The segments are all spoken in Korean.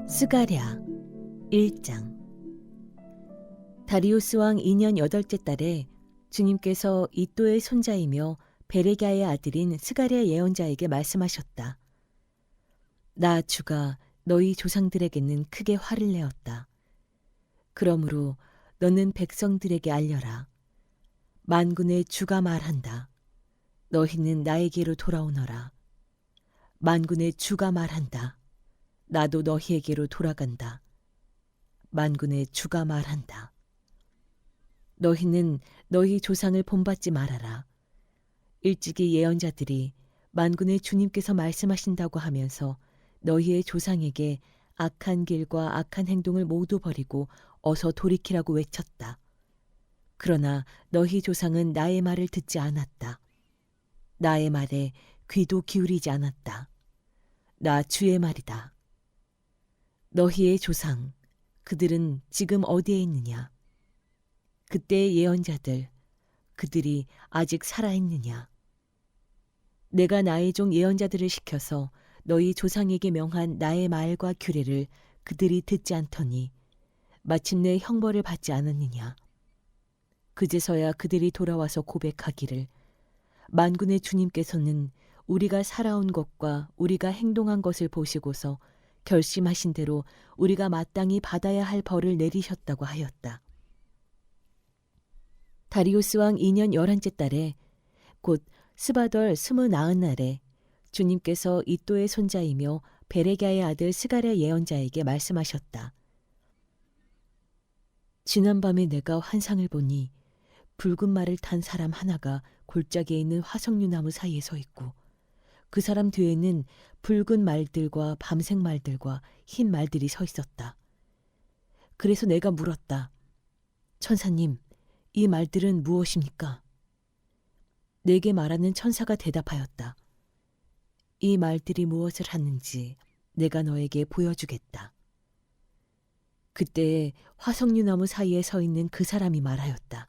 스가랴 1장. 다리우스 왕 2년 8째 달에 주님께서 이또의 손자이며 베레갸의 아들인 스가랴 예언자에게 말씀하셨다. 나 주가 너희 조상들에게는 크게 화를 내었다. 그러므로 너는 백성들에게 알려라. 만군의 주가 말한다. 너희는 나에게로 돌아오너라. 만군의 주가 말한다. 나도 너희에게로 돌아간다. 만군의 주가 말한다. 너희는 너희 조상을 본받지 말아라. 일찍이 예언자들이 만군의 주님께서 말씀하신다고 하면서 너희의 조상에게 악한 길과 악한 행동을 모두 버리고 어서 돌이키라고 외쳤다. 그러나 너희 조상은 나의 말을 듣지 않았다. 나의 말에 귀도 기울이지 않았다. 나 주의 말이다. 너희의 조상, 그들은 지금 어디에 있느냐? 그때의 예언자들, 그들이 아직 살아있느냐? 내가 나의 종 예언자들을 시켜서 너희 조상에게 명한 나의 말과 규례를 그들이 듣지 않더니 마침내 형벌을 받지 않았느냐? 그제서야 그들이 돌아와서 고백하기를 만군의 주님께서는 우리가 살아온 것과 우리가 행동한 것을 보시고서 결심하신 대로 우리가 마땅히 받아야 할 벌을 내리셨다고 하였다. 다리우스 왕 2년 11째 달에 곧 스바덜 29날에 주님께서 이또의 손자이며 베레갸의 아들 스가랴 예언자에게 말씀하셨다. 지난밤에 내가 환상을 보니 붉은 말을 탄 사람 하나가 골짜기에 있는 화석류 나무 사이에 서 있고 그 사람 뒤에는 붉은 말들과 밤색 말들과 흰 말들이 서 있었다. 그래서 내가 물었다. 천사님, 이 말들은 무엇입니까? 내게 말하는 천사가 대답하였다. 이 말들이 무엇을 하는지 내가 너에게 보여주겠다. 그때 화석류 나무 사이에 서 있는 그 사람이 말하였다.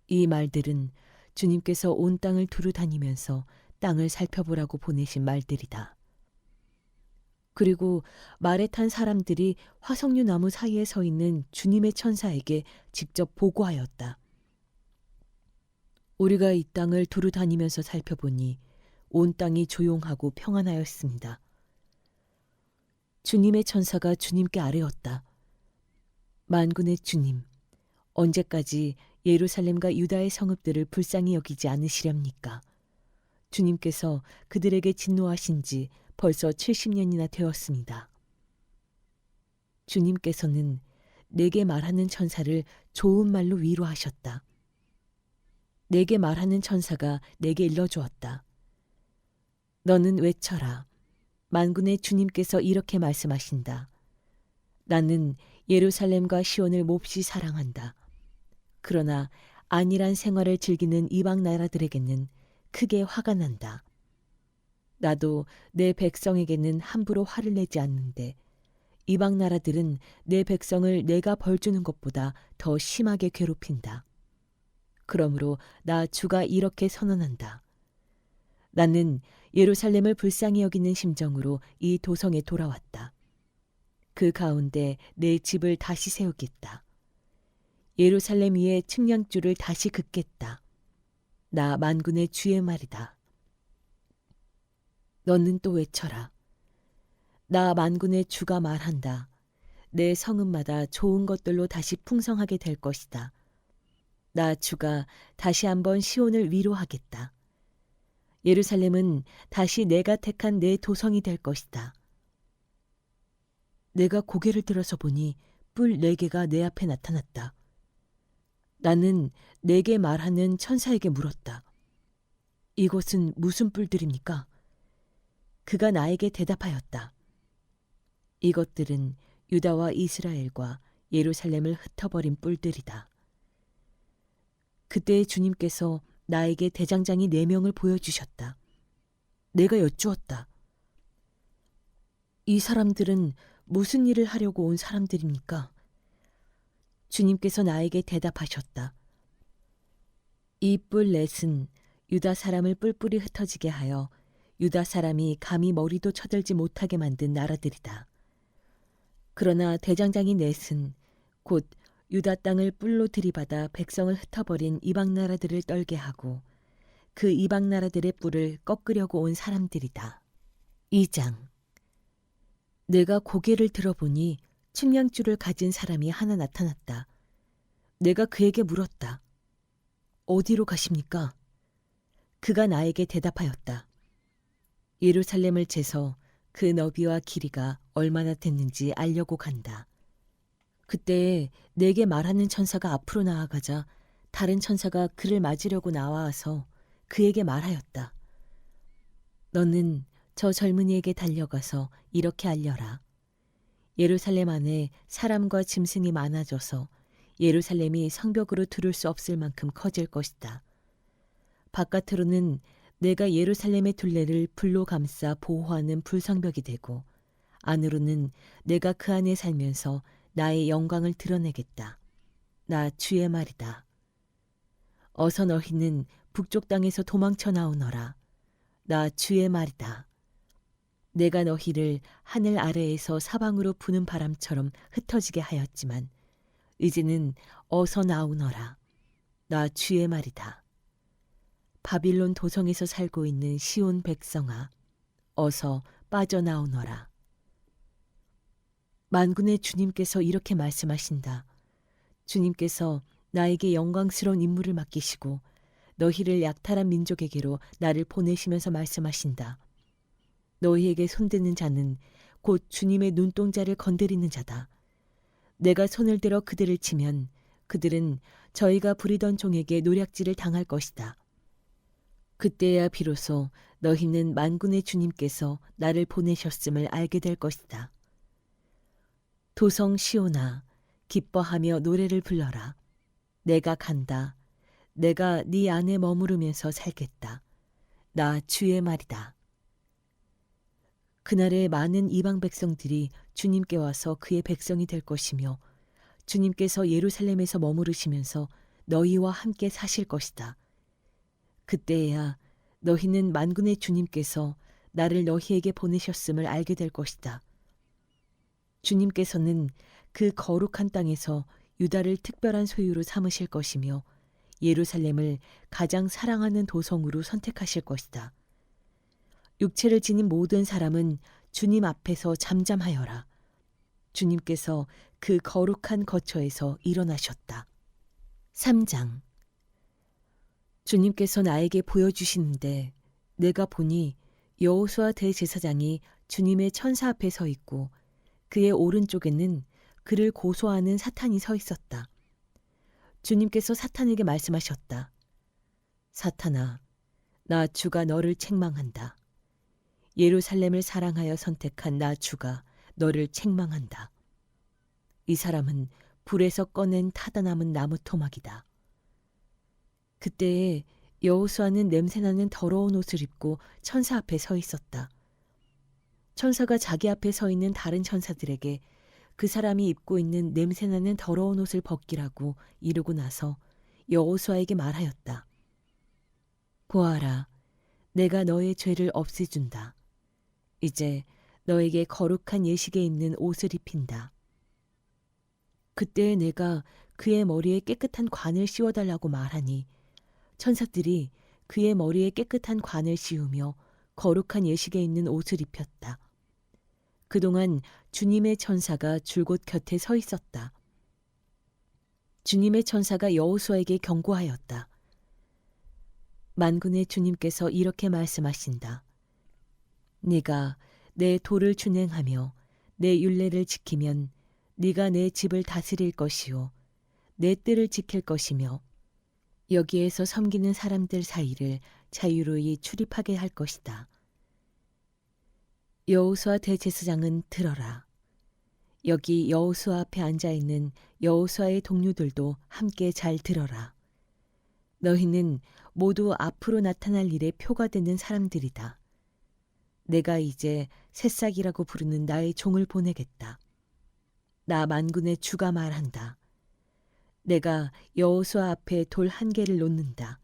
이 말들은 주님께서 온 땅을 두루 다니면서 땅을 살펴보라고 보내신 말들이다. 그리고 말에 탄 사람들이 화석류 나무 사이에 서 있는 주님의 천사에게 직접 보고하였다. 우리가 이 땅을 두루 다니면서 살펴보니 온 땅이 조용하고 평안하였습니다. 주님의 천사가 주님께 아뢰었다. 만군의 주님, 언제까지 예루살렘과 유다의 성읍들을 불쌍히 여기지 않으시렵니까? 주님께서 그들에게 진노하신 지 벌써 70년이나 되었습니다. 주님께서는 내게 말하는 천사를 좋은 말로 위로하셨다. 내게 말하는 천사가 내게 일러주었다. 너는 외쳐라. 만군의 주님께서 이렇게 말씀하신다. 나는 예루살렘과 시온을 몹시 사랑한다. 그러나 안일한 생활을 즐기는 이방 나라들에게는 크게 화가 난다. 나도 내 백성에게는 함부로 화를 내지 않는데 이방 나라들은 내 백성을 내가 벌주는 것보다 더 심하게 괴롭힌다. 그러므로 나 주가 이렇게 선언한다. 나는 예루살렘을 불쌍히 여기는 심정으로 이 도성에 돌아왔다. 그 가운데 내 집을 다시 세우겠다. 예루살렘 위에 측량줄을 다시 긋겠다. 나 만군의 주의 말이다. 너는 또 외쳐라. 나 만군의 주가 말한다. 내 성읍마다 좋은 것들로 다시 풍성하게 될 것이다. 나 주가 다시 한번 시온을 위로하겠다. 예루살렘은 다시 내가 택한 내 도성이 될 것이다. 내가 고개를 들어서 보니 뿔 4개가 내 앞에 나타났다. 나는 내게 말하는 천사에게 물었다. 이곳은 무슨 뿔들입니까? 그가 나에게 대답하였다. 이것들은 유다와 이스라엘과 예루살렘을 흩어버린 뿔들이다. 그때 주님께서 나에게 대장장이 4명을 보여주셨다. 내가 여쭈었다. 이 사람들은 무슨 일을 하려고 온 사람들입니까? 주님께서 나에게 대답하셨다. 이 뿔 넷은 유다 사람을 뿔뿔이 흩어지게 하여 유다 사람이 감히 머리도 쳐들지 못하게 만든 나라들이다. 그러나 대장장이 넷은 곧 유다 땅을 뿔로 들이받아 백성을 흩어버린 이방 나라들을 떨게 하고 그 이방 나라들의 뿔을 꺾으려고 온 사람들이다. 2장. 내가 고개를 들어보니 측량줄을 가진 사람이 하나 나타났다. 내가 그에게 물었다. 어디로 가십니까? 그가 나에게 대답하였다. 예루살렘을 재서 그 너비와 길이가 얼마나 됐는지 알려고 간다. 그때 내게 말하는 천사가 앞으로 나아가자 다른 천사가 그를 맞으려고 나와서 그에게 말하였다. 너는 저 젊은이에게 달려가서 이렇게 알려라. 예루살렘 안에 사람과 짐승이 많아져서 예루살렘이 성벽으로 두를 수 없을 만큼 커질 것이다. 바깥으로는 내가 예루살렘의 둘레를 불로 감싸 보호하는 불성벽이 되고 안으로는 내가 그 안에 살면서 나의 영광을 드러내겠다. 나 주의 말이다. 어서 너희는 북쪽 땅에서 도망쳐 나오너라. 나 주의 말이다. 내가 너희를 하늘 아래에서 사방으로 부는 바람처럼 흩어지게 하였지만 이제는 어서 나오너라. 나 주의 말이다. 바빌론 도성에서 살고 있는 시온 백성아, 어서 빠져나오너라. 만군의 주님께서 이렇게 말씀하신다. 주님께서 나에게 영광스러운 임무를 맡기시고 너희를 약탈한 민족에게로 나를 보내시면서 말씀하신다. 너희에게 손드는 자는 곧 주님의 눈동자를 건드리는 자다. 내가 손을 들어 그들을 치면 그들은 저희가 부리던 종에게 노략질을 당할 것이다. 그때야 비로소 너희는 만군의 주님께서 나를 보내셨음을 알게 될 것이다. 도성 시온아, 기뻐하며 노래를 불러라. 내가 간다. 내가 네 안에 머무르면서 살겠다. 나 주의 말이다. 그날에 많은 이방 백성들이 주님께 와서 그의 백성이 될 것이며 주님께서 예루살렘에서 머무르시면서 너희와 함께 사실 것이다. 그때야 너희는 만군의 주님께서 나를 너희에게 보내셨음을 알게 될 것이다. 주님께서는 그 거룩한 땅에서 유다를 특별한 소유로 삼으실 것이며 예루살렘을 가장 사랑하는 도성으로 선택하실 것이다. 육체를 지닌 모든 사람은 주님 앞에서 잠잠하여라. 주님께서 그 거룩한 거처에서 일어나셨다. 3장. 주님께서 나에게 보여주시는데 내가 보니 여호수아 대제사장이 주님의 천사 앞에 서 있고 그의 오른쪽에는 그를 고소하는 사탄이 서 있었다. 주님께서 사탄에게 말씀하셨다. 사탄아, 나 주가 너를 책망한다. 예루살렘을 사랑하여 선택한 나 주가 너를 책망한다. 이 사람은 불에서 꺼낸 타다 남은 나무 토막이다. 그때에 여호수아는 냄새나는 더러운 옷을 입고 천사 앞에 서 있었다. 천사가 자기 앞에 서 있는 다른 천사들에게 그 사람이 입고 있는 냄새나는 더러운 옷을 벗기라고 이르고 나서 여호수아에게 말하였다. 보아라, 내가 너의 죄를 없애준다. 이제 너에게 거룩한 예식에 입는 옷을 입힌다. 그때 내가 그의 머리에 깨끗한 관을 씌워달라고 말하니 천사들이 그의 머리에 깨끗한 관을 씌우며 거룩한 예식에 입는 옷을 입혔다. 그동안 주님의 천사가 줄곧 곁에 서 있었다. 주님의 천사가 여호수아에게 경고하였다. 만군의 주님께서 이렇게 말씀하신다. 네가 내 도를 준행하며 내 율례를 지키면 네가 내 집을 다스릴 것이요 내 뜰을 지킬 것이며 여기에서 섬기는 사람들 사이를 자유로이 출입하게 할 것이다. 여호수아 대제사장은 들어라. 여기 여호수아 앞에 앉아있는 여호수아의 동료들도 함께 잘 들어라. 너희는 모두 앞으로 나타날 일에 표가 되는 사람들이다. 내가 이제 새싹이라고 부르는 나의 종을 보내겠다. 나 만군의 주가 말한다. 내가 여호수아 앞에 돌 한 개를 놓는다.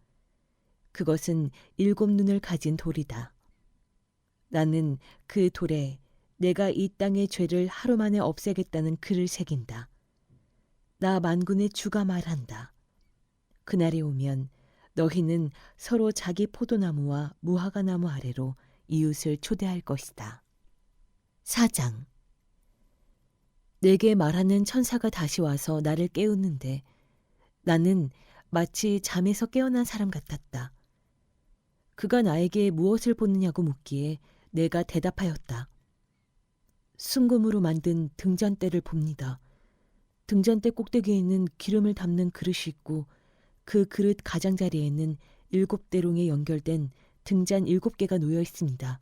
그것은 7눈을 가진 돌이다. 나는 그 돌에 내가 이 땅의 죄를 하루 만에 없애겠다는 글을 새긴다. 나 만군의 주가 말한다. 그날이 오면 너희는 서로 자기 포도나무와 무화과나무 아래로 이웃을 초대할 것이다. 4장. 내게 말하는 천사가 다시 와서 나를 깨우는데 나는 마치 잠에서 깨어난 사람 같았다. 그가 나에게 무엇을 보느냐고 묻기에 내가 대답하였다. 순금으로 만든 등잔대를 봅니다. 등잔대 꼭대기에는 기름을 담는 그릇이 있고 그 그릇 가장자리에는 7대롱에 연결된 등잔 7개가 놓여 있습니다.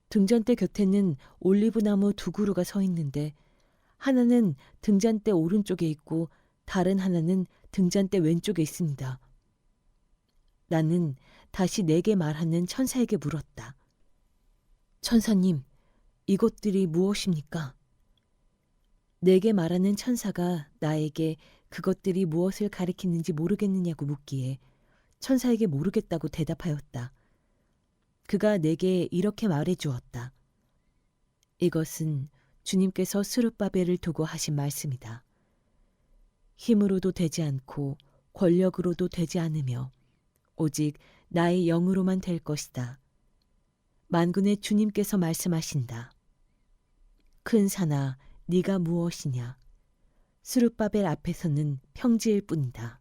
등잔대 곁에는 올리브나무 2그루가 서 있는데 하나는 등잔대 오른쪽에 있고 다른 하나는 등잔대 왼쪽에 있습니다. 나는 다시 내게 말하는 천사에게 물었다. 천사님, 이것들이 무엇입니까? 내게 말하는 천사가 나에게 그것들이 무엇을 가리키는지 모르겠느냐고 묻기에 천사에게 모르겠다고 대답하였다. 그가 내게 이렇게 말해 주었다. 이것은 주님께서 스룹바벨을 두고 하신 말씀이다. 힘으로도 되지 않고 권력으로도 되지 않으며 오직 나의 영으로만 될 것이다. 만군의 주님께서 말씀하신다. 큰 산아, 네가 무엇이냐? 스룹바벨 앞에서는 평지일 뿐이다.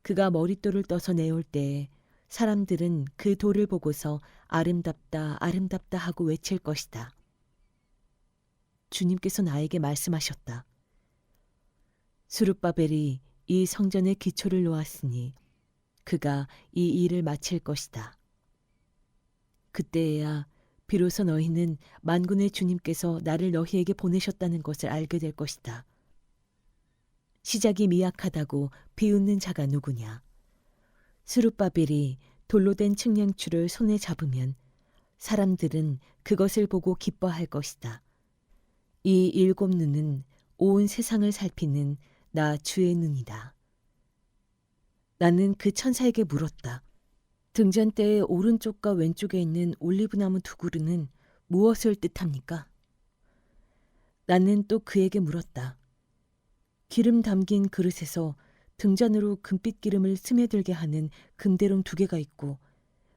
그가 머릿돌을 떠서 내올 때에 사람들은 그 돌을 보고서 아름답다, 아름답다 하고 외칠 것이다. 주님께서 나에게 말씀하셨다. 스룹바벨이 이 성전의 기초를 놓았으니 그가 이 일을 마칠 것이다. 그때에야 비로소 너희는 만군의 주님께서 나를 너희에게 보내셨다는 것을 알게 될 것이다. 시작이 미약하다고 비웃는 자가 누구냐? 스룹바벨이 돌로 된 측량추를 손에 잡으면 사람들은 그것을 보고 기뻐할 것이다. 이 7눈은 온 세상을 살피는 나 주의 눈이다. 나는 그 천사에게 물었다. 등잔대의 오른쪽과 왼쪽에 있는 올리브나무 2그루는 무엇을 뜻합니까? 나는 또 그에게 물었다. 기름 담긴 그릇에서 등잔으로 금빛 기름을 스며들게 하는 금대롱 2개가 있고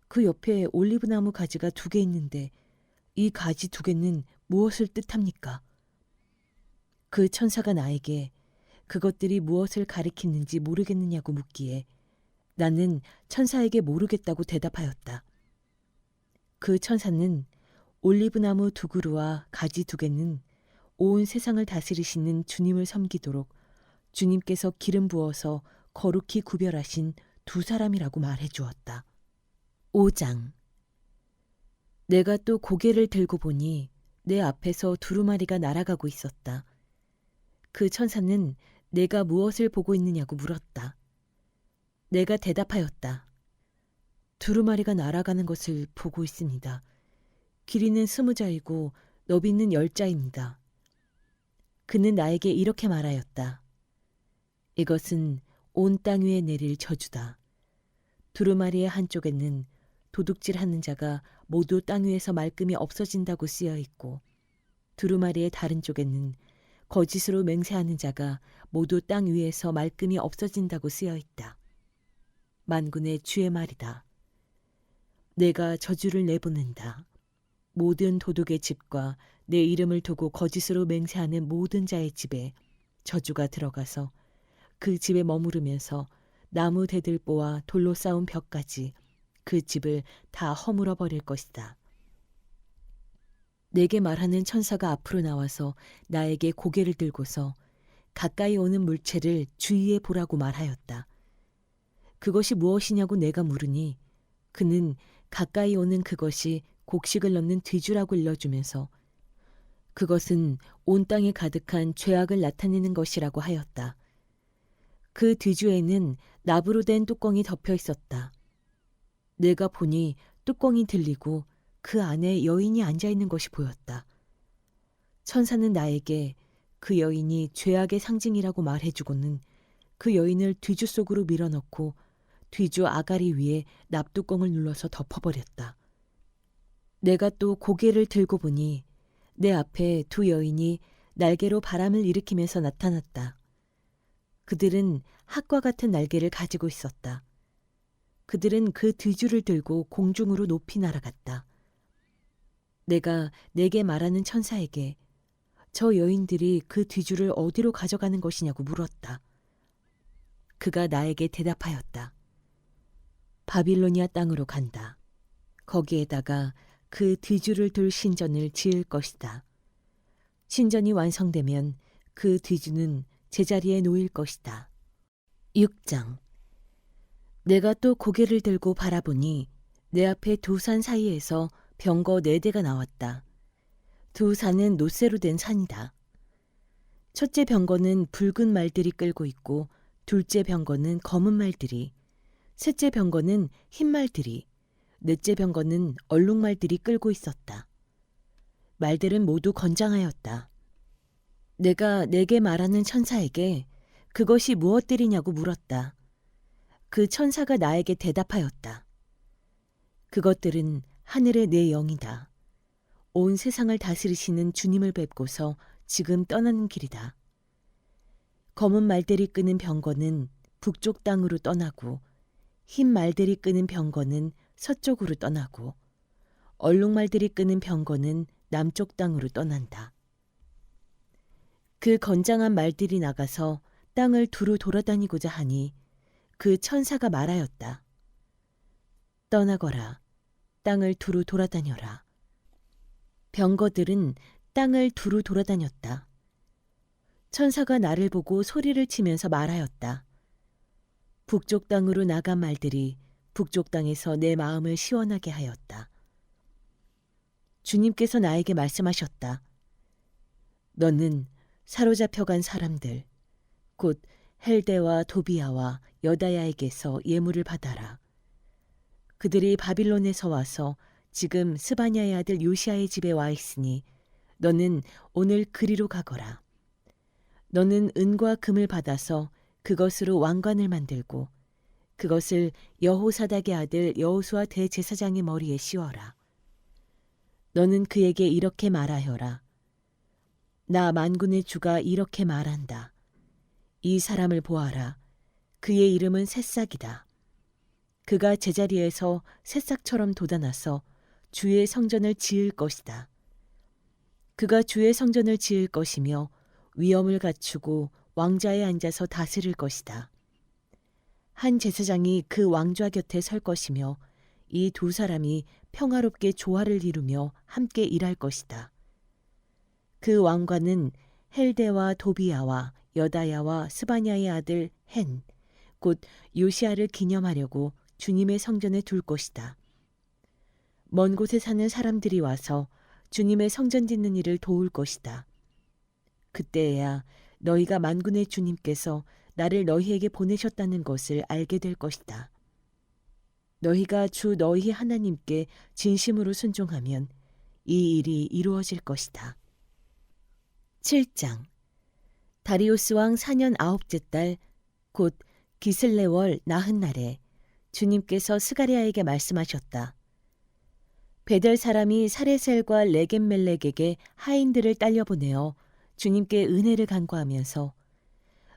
그 옆에 올리브나무 가지가 2개 있는데 이 가지 2개는 무엇을 뜻합니까? 그 천사가 나에게 그것들이 무엇을 가리키는지 모르겠느냐고 묻기에 나는 천사에게 모르겠다고 대답하였다. 그 천사는 올리브나무 2그루와 가지 2개는 온 세상을 다스리시는 주님을 섬기도록 주님께서 기름 부어서 거룩히 구별하신 2사람이라고 말해 주었다. 5장. 내가 또 고개를 들고 보니 내 앞에서 두루마리가 날아가고 있었다. 그 천사는 내가 무엇을 보고 있느냐고 물었다. 내가 대답하였다. 두루마리가 날아가는 것을 보고 있습니다. 길이는 20자이고 너비는 10자입니다. 그는 나에게 이렇게 말하였다. 이것은 온 땅 위에 내릴 저주다. 두루마리의 한쪽에는 도둑질하는 자가 모두 땅 위에서 말끔히 없어진다고 쓰여 있고 두루마리의 다른 쪽에는 거짓으로 맹세하는 자가 모두 땅 위에서 말끔히 없어진다고 쓰여 있다. 만군의 주의 말이다. 내가 저주를 내보낸다. 모든 도둑의 집과 내 이름을 두고 거짓으로 맹세하는 모든 자의 집에 저주가 들어가서 그 집에 머무르면서 나무 대들보와 돌로 쌓은 벽까지 그 집을 다 허물어 버릴 것이다. 내게 말하는 천사가 앞으로 나와서 나에게 고개를 들고서 가까이 오는 물체를 주의해 보라고 말하였다. 그것이 무엇이냐고 내가 물으니 그는 가까이 오는 그것이 곡식을 넣는 뒤주라고 일러주면서 그것은 온 땅에 가득한 죄악을 나타내는 것이라고 하였다. 그 뒤주에는 납으로 된 뚜껑이 덮여 있었다. 내가 보니 뚜껑이 들리고 그 안에 여인이 앉아 있는 것이 보였다. 천사는 나에게 그 여인이 죄악의 상징이라고 말해주고는 그 여인을 뒤주 속으로 밀어넣고 뒤주 아가리 위에 납뚜껑을 눌러서 덮어버렸다. 내가 또 고개를 들고 보니 내 앞에 두 여인이 날개로 바람을 일으키면서 나타났다. 그들은 학과 같은 날개를 가지고 있었다. 그들은 그 뒤주를 들고 공중으로 높이 날아갔다. 내가 내게 말하는 천사에게 저 여인들이 그 뒤주를 어디로 가져가는 것이냐고 물었다. 그가 나에게 대답하였다. 바빌로니아 땅으로 간다. 거기에다가 그 뒤주를 둘 신전을 지을 것이다. 신전이 완성되면 그 뒤주는 제자리에 놓일 것이다. 6장. 내가 또 고개를 들고 바라보니 내 앞에 두 산 사이에서 병거 4대가 나왔다. 두 산은 노쇠로 된 산이다. 첫째 병거는 붉은 말들이 끌고 있고 둘째 병거는 검은 말들이, 셋째 병거는 흰 말들이, 넷째 병거는 얼룩말들이 끌고 있었다. 말들은 모두 건장하였다. 내가 내게 말하는 천사에게 그것이 무엇들이냐고 물었다. 그 천사가 나에게 대답하였다. 그것들은 하늘의 내 영이다. 온 세상을 다스리시는 주님을 뵙고서 지금 떠나는 길이다. 검은 말들이 끄는 병거는 북쪽 땅으로 떠나고 흰 말들이 끄는 병거는 서쪽으로 떠나고 얼룩말들이 끄는 병거는 남쪽 땅으로 떠난다. 그 건장한 말들이 나가서 땅을 두루 돌아다니고자 하니 그 천사가 말하였다. 떠나거라. 땅을 두루 돌아다녀라. 병거들은 땅을 두루 돌아다녔다. 천사가 나를 보고 소리를 치면서 말하였다. 북쪽 땅으로 나간 말들이 북쪽 땅에서 내 마음을 시원하게 하였다. 주님께서 나에게 말씀하셨다. 너는 사로잡혀간 사람들, 곧 헬데와 도비아와 여다야에게서 예물을 받아라. 그들이 바빌론에서 와서 지금 스바냐의 아들 요시아의 집에 와 있으니 너는 오늘 그리로 가거라. 너는 은과 금을 받아서 그것으로 왕관을 만들고 그것을 여호사닥의 아들 여호수아 대제사장의 머리에 씌워라. 너는 그에게 이렇게 말하여라. 나 만군의 주가 이렇게 말한다. 이 사람을 보아라. 그의 이름은 새싹이다. 그가 제자리에서 새싹처럼 돋아나서 주의 성전을 지을 것이다. 그가 주의 성전을 지을 것이며 위엄을 갖추고 왕좌에 앉아서 다스릴 것이다. 한 제사장이 그 왕좌 곁에 설 것이며 이 두 사람이 평화롭게 조화를 이루며 함께 일할 것이다. 그 왕관은 헬데와 도비아와 여다야와 스바냐의 아들 헨, 곧 요시아를 기념하려고 주님의 성전에 둘 것이다. 먼 곳에 사는 사람들이 와서 주님의 성전 짓는 일을 도울 것이다. 그때야 너희가 만군의 주님께서 나를 너희에게 보내셨다는 것을 알게 될 것이다. 너희가 주 너희 하나님께 진심으로 순종하면 이 일이 이루어질 것이다. 7장. 다리우스 왕 4년 9째 달 곧 기슬레월 나흔날에 주님께서 스가랴에게 말씀하셨다. 베델 사람이 사레셀과 레겜멜렉에게 하인들을 딸려보내어 주님께 은혜를 간구하면서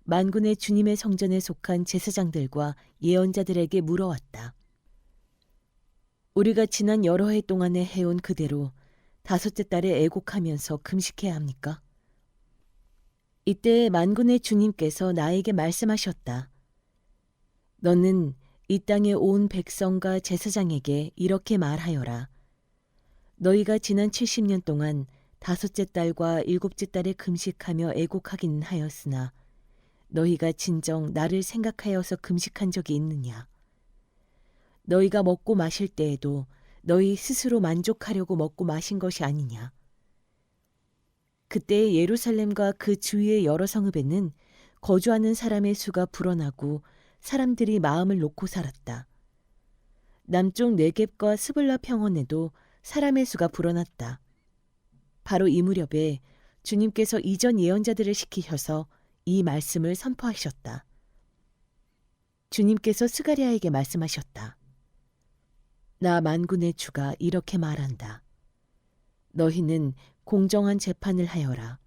만군의 주님의 성전에 속한 제사장들과 예언자들에게 물어왔다. 우리가 지난 여러 해 동안에 해온 그대로 5째 달에 애곡하면서 금식해야 합니까? 이때 만군의 주님께서 나에게 말씀하셨다. 너는 이 땅에 온 백성과 제사장에게 이렇게 말하여라. 너희가 지난 70년 동안 5째 달과 7째 달에 금식하며 애곡하기는 하였으나 너희가 진정 나를 생각하여서 금식한 적이 있느냐? 너희가 먹고 마실 때에도 너희 스스로 만족하려고 먹고 마신 것이 아니냐? 그때 예루살렘과 그 주위의 여러 성읍에는 거주하는 사람의 수가 불어나고 사람들이 마음을 놓고 살았다. 남쪽 네겝과 스불라 평원에도 사람의 수가 불어났다. 바로 이 무렵에 주님께서 이전 예언자들을 시키셔서 이 말씀을 선포하셨다. 주님께서 스가랴에게 말씀하셨다. 나 만군의 주가 이렇게 말한다. 너희는 공정한 재판을 하여라.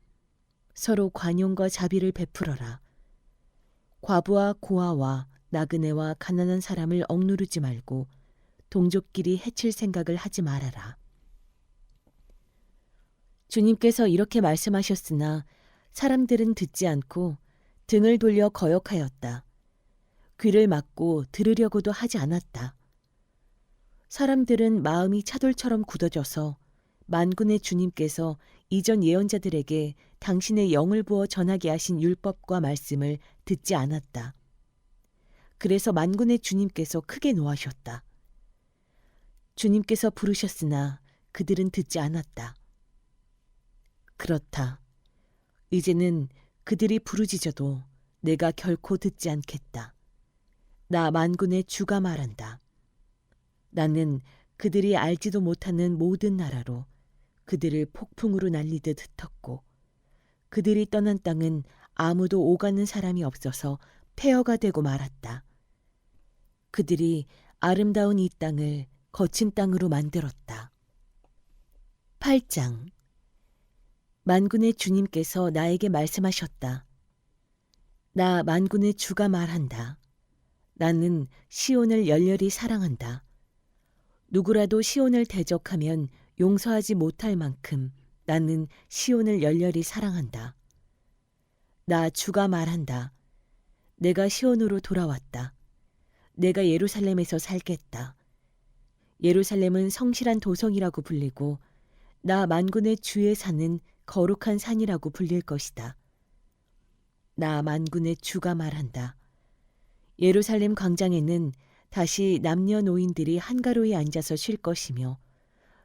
서로 관용과 자비를 베풀어라. 과부와 고아와 나그네와 가난한 사람을 억누르지 말고 동족끼리 해칠 생각을 하지 말아라. 주님께서 이렇게 말씀하셨으나 사람들은 듣지 않고 등을 돌려 거역하였다. 귀를 막고 들으려고도 하지 않았다. 사람들은 마음이 차돌처럼 굳어져서 만군의 주님께서 이전 예언자들에게 당신의 영을 부어 전하게 하신 율법과 말씀을 듣지 않았다. 그래서 만군의 주님께서 크게 노하셨다. 주님께서 부르셨으나 그들은 듣지 않았다. 그렇다. 이제는 그들이 부르짖어도 내가 결코 듣지 않겠다. 나 만군의 주가 말한다. 나는 그들이 알지도 못하는 모든 나라로 그들을 폭풍으로 날리듯 흩었고 그들이 떠난 땅은 아무도 오가는 사람이 없어서 폐허가 되고 말았다. 그들이 아름다운 이 땅을 거친 땅으로 만들었다. 8장. 만군의 주님께서 나에게 말씀하셨다. 나 만군의 주가 말한다. 나는 시온을 열렬히 사랑한다. 누구라도 시온을 대적하면 용서하지 못할 만큼 나는 시온을 열렬히 사랑한다. 나 주가 말한다. 내가 시온으로 돌아왔다. 내가 예루살렘에서 살겠다. 예루살렘은 성실한 도성이라고 불리고 나 만군의 주에 사는 거룩한 산이라고 불릴 것이다. 나 만군의 주가 말한다. 예루살렘 광장에는 다시 남녀노인들이 한가로이 앉아서 쉴 것이며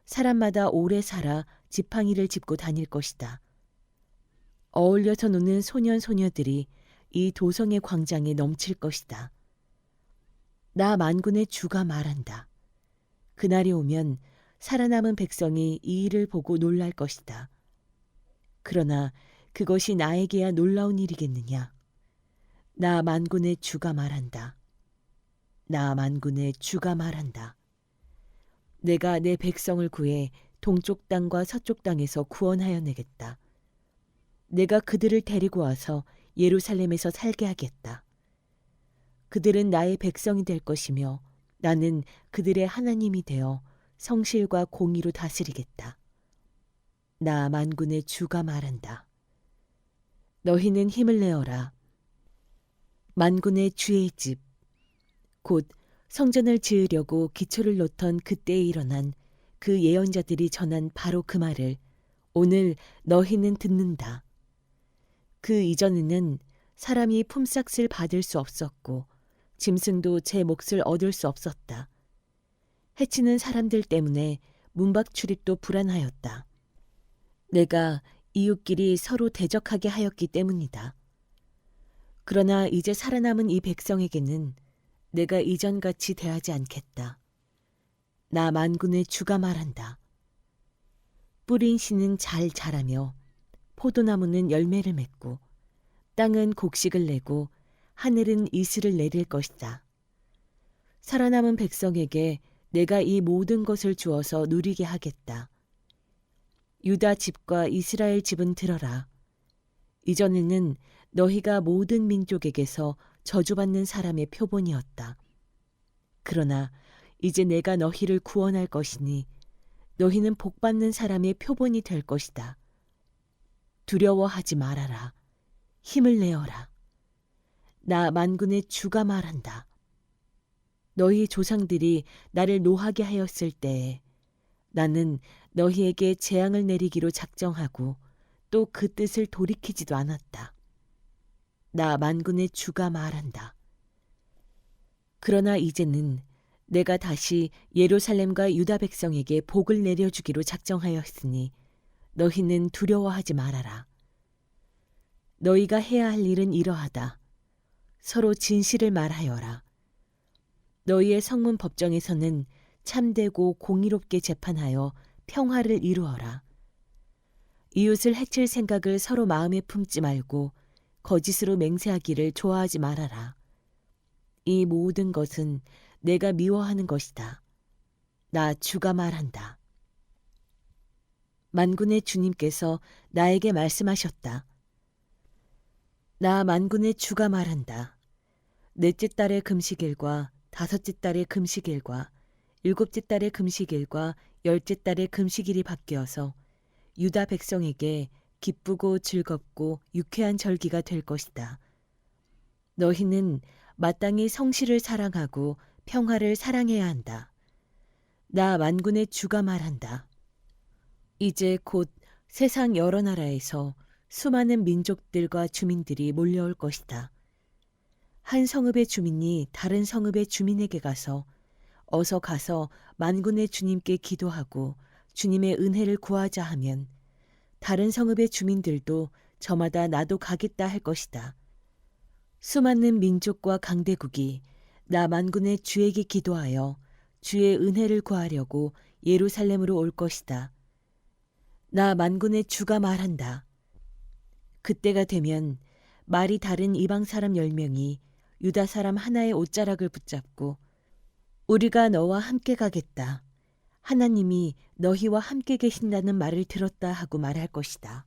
사람마다 오래 살아 지팡이를 짚고 다닐 것이다. 어울려서 노는 소년 소녀들이 이 도성의 광장에 넘칠 것이다. 나 만군의 주가 말한다. 그날이 오면 살아남은 백성이 이 일을 보고 놀랄 것이다. 그러나 그것이 나에게야 놀라운 일이겠느냐. 나 만군의 주가 말한다. 나 만군의 주가 말한다. 내가 내 백성을 구해 동쪽 땅과 서쪽 땅에서 구원하여 내겠다. 내가 그들을 데리고 와서 예루살렘에서 살게 하겠다. 그들은 나의 백성이 될 것이며 나는 그들의 하나님이 되어 성실과 공의로 다스리겠다. 나 만군의 주가 말한다. 너희는 힘을 내어라. 만군의 주의 집, 곧 성전을 지으려고 기초를 놓던 그때에 일어난 그 예언자들이 전한 바로 그 말을 오늘 너희는 듣는다. 그 이전에는 사람이 품삯을 받을 수 없었고 짐승도 제 몫을 얻을 수 없었다. 해치는 사람들 때문에 문밖 출입도 불안하였다. 내가 이웃끼리 서로 대적하게 하였기 때문이다. 그러나 이제 살아남은 이 백성에게는 내가 이전같이 대하지 않겠다. 나 만군의 주가 말한다. 뿌린 씨는 잘 자라며 포도나무는 열매를 맺고 땅은 곡식을 내고 하늘은 이슬을 내릴 것이다. 살아남은 백성에게 내가 이 모든 것을 주어서 누리게 하겠다. 유다 집과 이스라엘 집은 들어라. 이전에는 너희가 모든 민족에게서 저주받는 사람의 표본이었다. 그러나 이제 내가 너희를 구원할 것이니 너희는 복받는 사람의 표본이 될 것이다. 두려워하지 말아라. 힘을 내어라. 나 만군의 주가 말한다. 너희 조상들이 나를 노하게 하였을 때에 나는 너희에게 재앙을 내리기로 작정하고 또 그 뜻을 돌이키지도 않았다. 나 만군의 주가 말한다. 그러나 이제는 내가 다시 예루살렘과 유다 백성에게 복을 내려주기로 작정하였으니 너희는 두려워하지 말아라. 너희가 해야 할 일은 이러하다. 서로 진실을 말하여라. 너희의 성문 법정에서는 참되고 공의롭게 재판하여 평화를 이루어라. 이웃을 해칠 생각을 서로 마음에 품지 말고 거짓으로 맹세하기를 좋아하지 말아라. 이 모든 것은 내가 미워하는 것이다. 나 주가 말한다. 만군의 주님께서 나에게 말씀하셨다. 나 만군의 주가 말한다. 넷째 달의 금식일과 다섯째 달의 금식일과 일곱째 달의 금식일과 열째 달의 금식일이 바뀌어서 유다 백성에게 기쁘고 즐겁고 유쾌한 절기가 될 것이다. 너희는 마땅히 성실을 사랑하고 평화를 사랑해야 한다. 나 만군의 주가 말한다. 이제 곧 세상 여러 나라에서 수많은 민족들과 주민들이 몰려올 것이다. 한 성읍의 주민이 다른 성읍의 주민에게 가서 어서 가서 만군의 주님께 기도하고 주님의 은혜를 구하자 하면 다른 성읍의 주민들도 저마다 나도 가겠다 할 것이다. 수많은 민족과 강대국이 나 만군의 주에게 기도하여 주의 은혜를 구하려고 예루살렘으로 올 것이다. 나 만군의 주가 말한다. 그때가 되면 말이 다른 이방 사람 10명이 유다 사람 하나의 옷자락을 붙잡고 우리가 너와 함께 가겠다. 하나님이 너희와 함께 계신다는 말을 들었다 하고 말할 것이다.